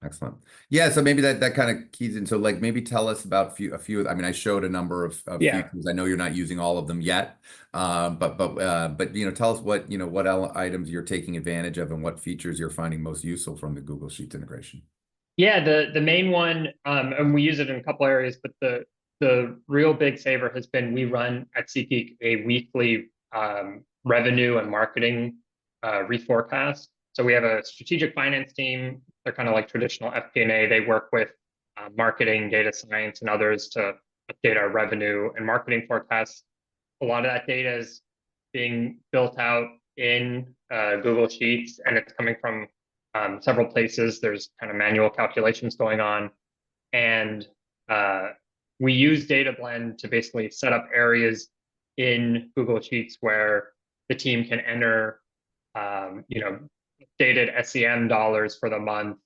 Excellent. Yeah, so maybe that kind of keys in. So like maybe tell us about a few. I mean, I showed a number of Yeah. features. I know you're not using all of them yet, but tell us what what items you're taking advantage of and what features you're finding most useful from the Google Sheets integration. Yeah, the main one, and we use it in a couple areas, but the real big saver has been we run at SeatGeek a weekly revenue and marketing reforecast. So we have a strategic finance team. They're kind of like traditional FP&A. They work with marketing, data science, and others to update our revenue and marketing forecasts. A lot of that data is being built out in Google Sheets, and it's coming from several places. There's kind of manual calculations going on, and we use DataBlend to basically set up areas in Google Sheets where the team can enter, updated SEM dollars for the month,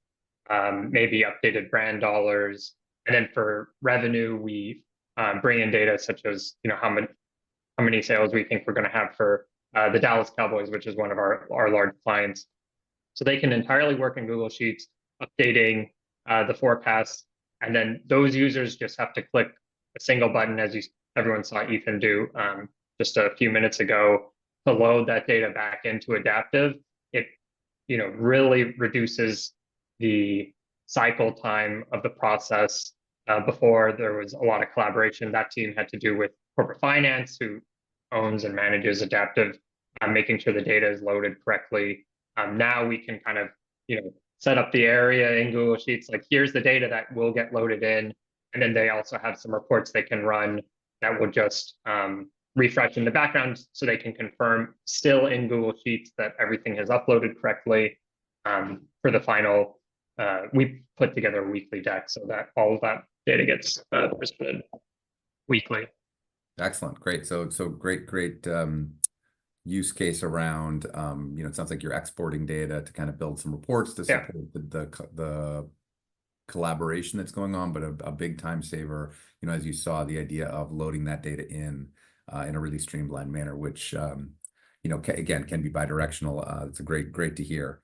maybe updated brand dollars, and then for revenue, we bring in data such as how many sales we think we're going to have for the Dallas Cowboys, which is one of our large clients. So they can entirely work in Google Sheets, updating the forecast. And then those users just have to click a single button, as everyone saw Ethan do just a few minutes ago, to load that data back into Adaptive. It really reduces the cycle time of the process. Before, there was a lot of collaboration that team had to do with corporate finance, who owns and manages Adaptive, making sure the data is loaded correctly. Now we can kind of, set up the area in Google Sheets, like here's the data that will get loaded in. And then they also have some reports they can run that will just refresh in the background so they can confirm still in Google Sheets that everything has uploaded correctly. For the final, we put together a weekly deck so that all of that data gets presented weekly. Excellent. Great. So great use case around it sounds like you're exporting data to kind of build some reports to support the collaboration that's going on, but a big time saver, as you saw, the idea of loading that data in a really streamlined manner, which again can be bidirectional. It's a great to hear.